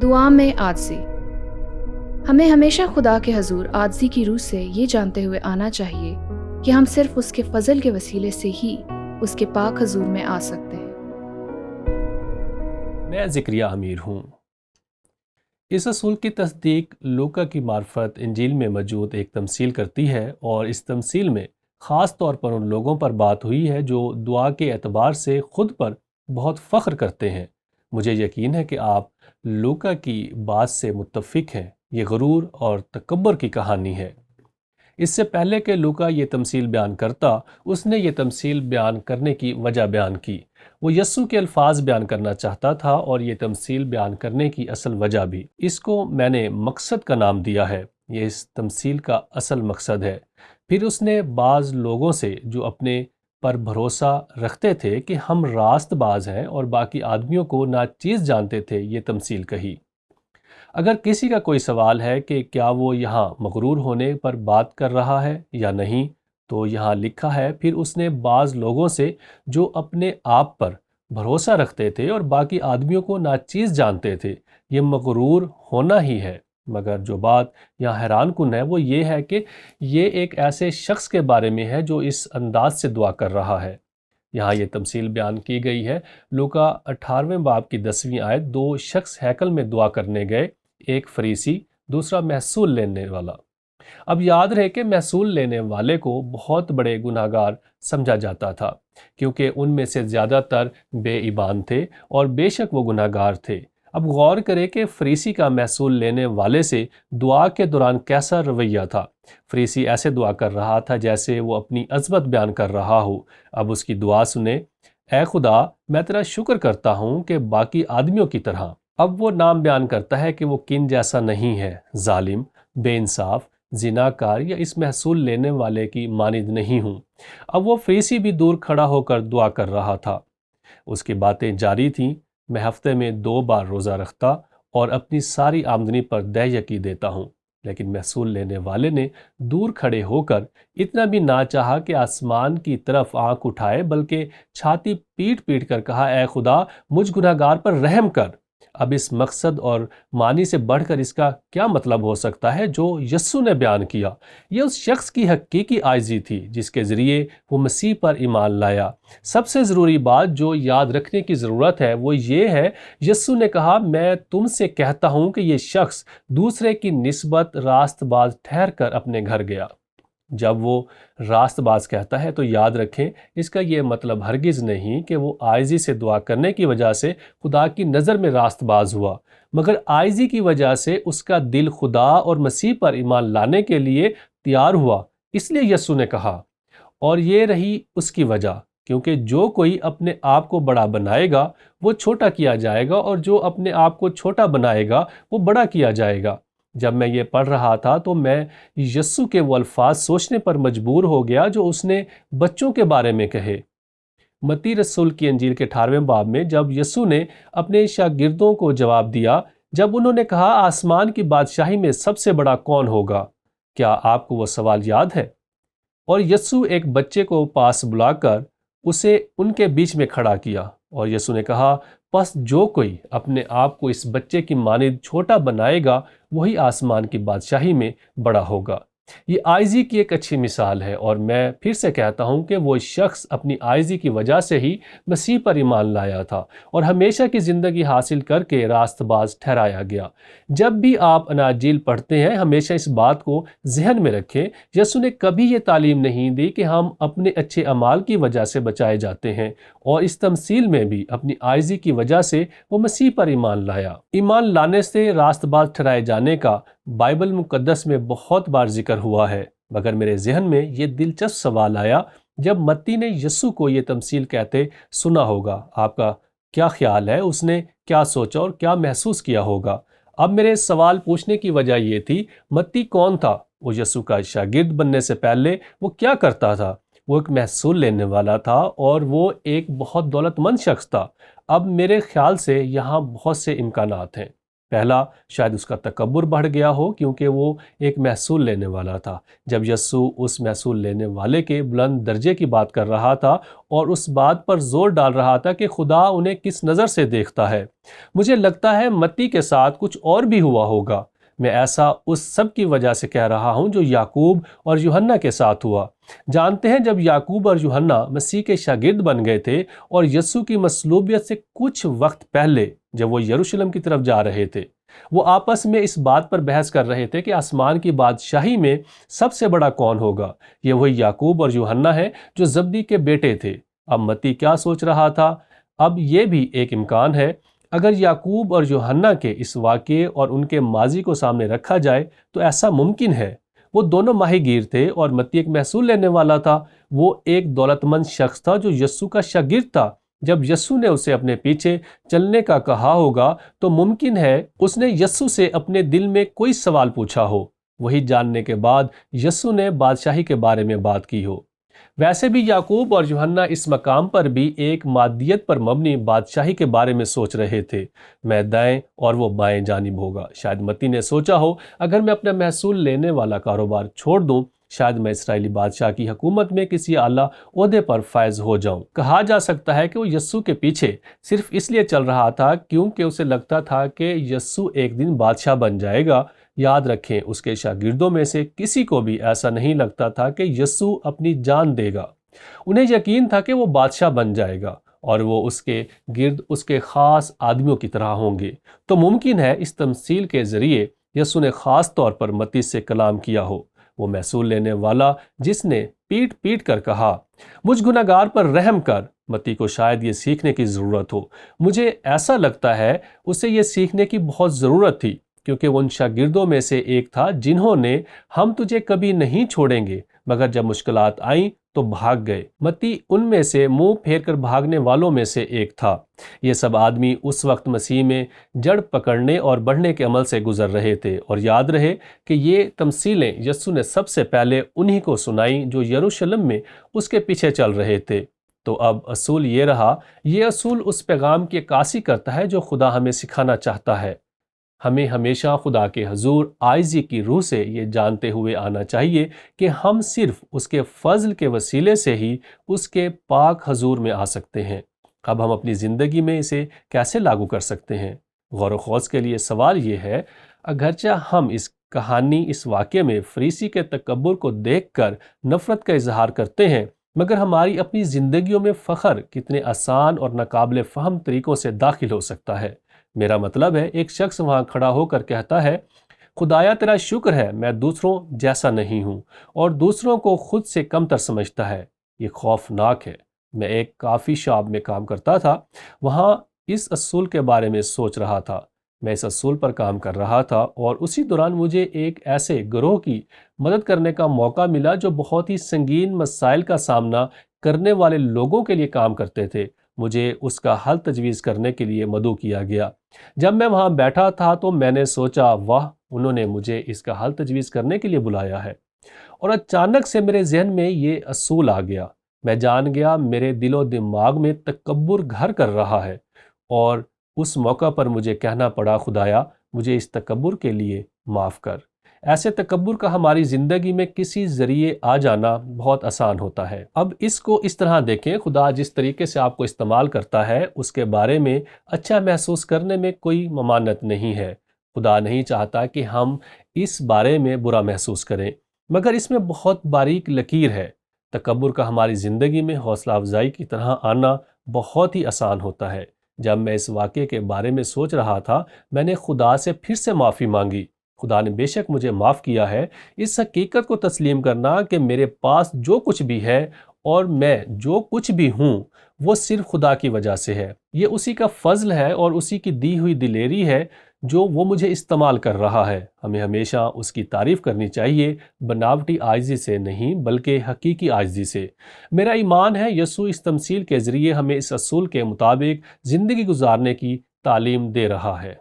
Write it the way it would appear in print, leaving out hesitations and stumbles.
دعا میں عاجزی۔ ہمیں ہمیشہ خدا کے حضور عاجزی کی روح سے یہ جانتے ہوئے آنا چاہیے کہ ہم صرف اس کے فضل کے وسیلے سے ہی اس کے پاک حضور میں آ سکتے ہیں۔ میں زکریہ امیر ہوں۔ اس اصول کی تصدیق لوکا کی معرفت انجیل میں موجود ایک تمثیل کرتی ہے، اور اس تمثیل میں خاص طور پر ان لوگوں پر بات ہوئی ہے جو دعا کے اعتبار سے خود پر بہت فخر کرتے ہیں۔ مجھے یقین ہے کہ آپ لوکا کی بات سے متفق ہیں۔ یہ غرور اور تکبر کی کہانی ہے۔ اس سے پہلے کہ لوکا یہ تمثیل بیان کرتا، اس نے یہ تمثیل بیان کرنے کی وجہ بیان کی۔ وہ یسوع کے الفاظ بیان کرنا چاہتا تھا، اور یہ تمثیل بیان کرنے کی اصل وجہ بھی۔ اس کو میں نے مقصد کا نام دیا ہے۔ یہ اس تمثیل کا اصل مقصد ہے۔ پھر اس نے بعض لوگوں سے جو اپنے پر بھروسہ رکھتے تھے کہ ہم راست باز ہیں اور باقی آدمیوں کو ناچیز جانتے تھے، یہ تمثیل کہی۔ اگر کسی کا کوئی سوال ہے کہ کیا وہ یہاں مغرور ہونے پر بات کر رہا ہے یا نہیں، تو یہاں لکھا ہے، پھر اس نے بعض لوگوں سے جو اپنے آپ پر بھروسہ رکھتے تھے اور باقی آدمیوں کو ناچیز جانتے تھے، یہ مغرور ہونا ہی ہے۔ مگر جو بات یہاں حیران کن ہے وہ یہ ہے کہ یہ ایک ایسے شخص کے بارے میں ہے جو اس انداز سے دعا کر رہا ہے۔ یہاں یہ تمثیل بیان کی گئی ہے۔ لوکا 18ویں باب کی 10ویں آیت، دو شخص ہیکل میں دعا کرنے گئے، ایک فریسی، دوسرا محصول لینے والا۔ اب یاد رہے کہ محصول لینے والے کو بہت بڑے گناہگار سمجھا جاتا تھا، کیونکہ ان میں سے زیادہ تر بے ایمان تھے اور بے شک وہ گناہگار تھے۔ اب غور کرے کہ فریسی کا محصول لینے والے سے دعا کے دوران کیسا رویہ تھا۔ فریسی ایسے دعا کر رہا تھا جیسے وہ اپنی عظمت بیان کر رہا ہو۔ اب اس کی دعا سنیں، اے خدا، میں تیرا شکر کرتا ہوں کہ باقی آدمیوں کی طرح۔ اب وہ نام بیان کرتا ہے کہ وہ کن جیسا نہیں ہے، ظالم، بے انصاف، زناکار یا اس محصول لینے والے کی مانند نہیں ہوں۔ اب وہ فریسی بھی دور کھڑا ہو کر دعا کر رہا تھا۔ اس کی باتیں جاری تھیں، میں ہفتے میں 2 بار روزہ رکھتا اور اپنی ساری آمدنی پر دہیکی دیتا ہوں۔ لیکن محصول لینے والے نے دور کھڑے ہو کر اتنا بھی نہ چاہا کہ آسمان کی طرف آنکھ اٹھائے، بلکہ چھاتی پیٹ پیٹ کر کہا، اے خدا، مجھ گناہگار پر رحم کر۔ اب اس مقصد اور معنی سے بڑھ کر اس کا کیا مطلب ہو سکتا ہے جو یسوع نے بیان کیا؟ یہ اس شخص کی حقیقی عاجزی تھی جس کے ذریعے وہ مسیح پر ایمان لایا۔ سب سے ضروری بات جو یاد رکھنے کی ضرورت ہے وہ یہ ہے، یسوع نے کہا، میں تم سے کہتا ہوں کہ یہ شخص دوسرے کی نسبت راست باز ٹھہر کر اپنے گھر گیا۔ جب وہ راست باز کہتا ہے تو یاد رکھیں، اس کا یہ مطلب ہرگز نہیں کہ وہ عاجزی سے دعا کرنے کی وجہ سے خدا کی نظر میں راست باز ہوا، مگر عاجزی کی وجہ سے اس کا دل خدا اور مسیح پر ایمان لانے کے لیے تیار ہوا۔ اس لیے یسوع نے کہا، اور یہ رہی اس کی وجہ، کیونکہ جو کوئی اپنے آپ کو بڑا بنائے گا وہ چھوٹا کیا جائے گا، اور جو اپنے آپ کو چھوٹا بنائے گا وہ بڑا کیا جائے گا۔ جب میں یہ پڑھ رہا تھا تو میں یسوع کے وہ الفاظ سوچنے پر مجبور ہو گیا جو اس نے بچوں کے بارے میں کہے۔ متی رسول کی انجیل کے 18ویں باب میں جب یسوع نے اپنے شاگردوں کو جواب دیا، جب انہوں نے کہا، آسمان کی بادشاہی میں سب سے بڑا کون ہوگا؟ کیا آپ کو وہ سوال یاد ہے؟ اور یسوع ایک بچے کو پاس بلا کر اسے ان کے بیچ میں کھڑا کیا، اور یسوع نے کہا، پس جو کوئی اپنے آپ کو اس بچے کی مانند چھوٹا بنائے گا وہی آسمان کی بادشاہی میں بڑا ہوگا۔ یہ عاجزی کی ایک اچھی مثال ہے، اور میں پھر سے کہتا ہوں کہ وہ شخص اپنی عاجزی کی وجہ سے ہی مسیح پر ایمان لایا تھا اور ہمیشہ کی زندگی حاصل کر کے راست باز ٹھہرایا گیا۔ جب بھی آپ اناجیل پڑھتے ہیں ہمیشہ اس بات کو ذہن میں رکھیں، یسوع نے کبھی یہ تعلیم نہیں دی کہ ہم اپنے اچھے اعمال کی وجہ سے بچائے جاتے ہیں، اور اس تمثیل میں بھی اپنی عاجزی کی وجہ سے وہ مسیح پر ایمان لایا۔ ایمان لانے سے راست باز ٹھہرائے جانے کا بائبل مقدس میں بہت بار ذکر ہوا ہے، مگر میرے ذہن میں یہ دلچسپ سوال آیا جب متی نے یسوع کو یہ تمثیل کہتے سنا ہوگا۔ آپ کا کیا خیال ہے اس نے کیا سوچا اور کیا محسوس کیا ہوگا؟ اب میرے سوال پوچھنے کی وجہ یہ تھی، متی کون تھا؟ وہ یسوع کا شاگرد بننے سے پہلے وہ کیا کرتا تھا؟ وہ ایک محصول لینے والا تھا، اور وہ ایک بہت دولت مند شخص تھا۔ اب میرے خیال سے یہاں بہت سے امکانات ہیں۔ پہلا، شاید اس کا تکبر بڑھ گیا ہو کیونکہ وہ ایک محصول لینے والا تھا۔ جب یسوع اس محصول لینے والے کے بلند درجے کی بات کر رہا تھا اور اس بات پر زور ڈال رہا تھا کہ خدا انہیں کس نظر سے دیکھتا ہے، مجھے لگتا ہے متی کے ساتھ کچھ اور بھی ہوا ہوگا۔ میں ایسا اس سب کی وجہ سے کہہ رہا ہوں جو یعقوب اور یوحنا کے ساتھ ہوا۔ جانتے ہیں جب یعقوب اور یوحنا مسیح کے شاگرد بن گئے تھے اور یسوع کی مصلوبیت سے کچھ وقت پہلے جب وہ یروشلم کی طرف جا رہے تھے، وہ آپس میں اس بات پر بحث کر رہے تھے کہ آسمان کی بادشاہی میں سب سے بڑا کون ہوگا۔ یہ وہی یعقوب اور یوحنا ہے جو زبدی کے بیٹے تھے۔ اب متی کیا سوچ رہا تھا؟ اب یہ بھی ایک امکان ہے، اگر یعقوب اور یوحنا کے اس واقعے اور ان کے ماضی کو سامنے رکھا جائے تو ایسا ممکن ہے۔ وہ دونوں ماہی گیر تھے اور متی ایک محصول لینے والا تھا۔ وہ ایک دولت مند شخص تھا جو یسوع کا شاگرد تھا۔ جب یسوع نے اسے اپنے پیچھے چلنے کا کہا ہوگا تو ممکن ہے اس نے یسوع سے اپنے دل میں کوئی سوال پوچھا ہو۔ وہی جاننے کے بعد یسوع نے بادشاہی کے بارے میں بات کی ہو۔ ویسے بھی یعقوب اور یوحنا اس مقام پر بھی ایک مادیت پر مبنی بادشاہی کے بارے میں سوچ رہے تھے۔ میں دائیں اور وہ بائیں جانب ہوگا۔ شاید متی نے سوچا ہو اگر میں اپنا محصول لینے والا کاروبار چھوڑ دوں، شاید میں اسرائیلی بادشاہ کی حکومت میں کسی اعلیٰ عہدے پر فائز ہو جاؤں۔ کہا جا سکتا ہے کہ وہ یسوع کے پیچھے صرف اس لیے چل رہا تھا کیونکہ اسے لگتا تھا کہ یسوع ایک دن بادشاہ بن جائے گا۔ یاد رکھیں، اس کے شاگردوں میں سے کسی کو بھی ایسا نہیں لگتا تھا کہ یسوع اپنی جان دے گا۔ انہیں یقین تھا کہ وہ بادشاہ بن جائے گا اور وہ اس کے گرد اس کے خاص آدمیوں کی طرح ہوں گے۔ تو ممکن ہے اس تمثیل کے ذریعے یسوع نے خاص طور پر متی سے کلام کیا ہو، وہ محصول لینے والا جس نے پیٹ پیٹ کر کہا، مجھ گنہگار پر رحم کر۔ متی کو شاید یہ سیکھنے کی ضرورت ہو۔ مجھے ایسا لگتا ہے اسے یہ سیکھنے کی بہت ضرورت تھی کیونکہ وہ ان شاگردوں میں سے ایک تھا جنہوں نے ہم تجھے کبھی نہیں چھوڑیں گے مگر جب مشکلات آئیں تو بھاگ گئے۔ متی ان میں سے منہ پھیر کر بھاگنے والوں میں سے ایک تھا۔ یہ سب آدمی اس وقت مسیح میں جڑ پکڑنے اور بڑھنے کے عمل سے گزر رہے تھے، اور یاد رہے کہ یہ تمثیلیں یسوع نے سب سے پہلے انہی کو سنائیں جو یروشلم میں اس کے پیچھے چل رہے تھے۔ تو اب اصول یہ رہا، یہ اصول اس پیغام کی عکاسی کرتا ہے جو خدا ہمیں سکھانا چاہتا ہے۔ ہمیں ہمیشہ خدا کے حضور عاجزی کی روح سے یہ جانتے ہوئے آنا چاہیے کہ ہم صرف اس کے فضل کے وسیلے سے ہی اس کے پاک حضور میں آ سکتے ہیں۔ اب ہم اپنی زندگی میں اسے کیسے لاگو کر سکتے ہیں؟ غور و خوض کے لیے سوال یہ ہے، اگرچہ ہم اس کہانی، اس واقعے میں فریسی کے تکبر کو دیکھ کر نفرت کا اظہار کرتے ہیں، مگر ہماری اپنی زندگیوں میں فخر کتنے آسان اور ناقابل فہم طریقوں سے داخل ہو سکتا ہے۔ میرا مطلب ہے، ایک شخص وہاں کھڑا ہو کر کہتا ہے، خدایا تیرا شکر ہے میں دوسروں جیسا نہیں ہوں، اور دوسروں کو خود سے کمتر سمجھتا ہے۔ یہ خوفناک ہے۔ میں ایک کافی شاپ میں کام کرتا تھا، وہاں اس اصول کے بارے میں سوچ رہا تھا۔ میں اس اصول پر کام کر رہا تھا اور اسی دوران مجھے ایک ایسے گروہ کی مدد کرنے کا موقع ملا جو بہت ہی سنگین مسائل کا سامنا کرنے والے لوگوں کے لیے کام کرتے تھے۔ مجھے اس کا حل تجویز کرنے کے لیے مدعو کیا گیا۔ جب میں وہاں بیٹھا تھا تو میں نے سوچا، واہ، انہوں نے مجھے اس کا حل تجویز کرنے کے لیے بلایا ہے۔ اور اچانک سے میرے ذہن میں یہ اصول آ گیا۔ میں جان گیا میرے دل و دماغ میں تکبر گھر کر رہا ہے، اور اس موقع پر مجھے کہنا پڑا، خدایا مجھے اس تکبر کے لیے معاف کر۔ ایسے تکبر کا ہماری زندگی میں کسی ذریعے آ جانا بہت آسان ہوتا ہے۔ اب اس کو اس طرح دیکھیں، خدا جس طریقے سے آپ کو استعمال کرتا ہے اس کے بارے میں اچھا محسوس کرنے میں کوئی ممانعت نہیں ہے۔ خدا نہیں چاہتا کہ ہم اس بارے میں برا محسوس کریں، مگر اس میں بہت باریک لکیر ہے۔ تکبر کا ہماری زندگی میں حوصلہ افزائی کی طرح آنا بہت ہی آسان ہوتا ہے۔ جب میں اس واقعے کے بارے میں سوچ رہا تھا، میں نے خدا سے پھر سے معافی مانگی۔ خدا نے بے شک مجھے معاف کیا ہے۔ اس حقیقت کو تسلیم کرنا کہ میرے پاس جو کچھ بھی ہے اور میں جو کچھ بھی ہوں وہ صرف خدا کی وجہ سے ہے، یہ اسی کا فضل ہے اور اسی کی دی ہوئی دلیری ہے جو وہ مجھے استعمال کر رہا ہے۔ ہمیں ہمیشہ اس کی تعریف کرنی چاہیے، بناوٹی عاجزی سے نہیں بلکہ حقیقی عاجزی سے۔ میرا ایمان ہے یسوع اس تمثیل کے ذریعے ہمیں اس اصول کے مطابق زندگی گزارنے کی تعلیم دے رہا ہے۔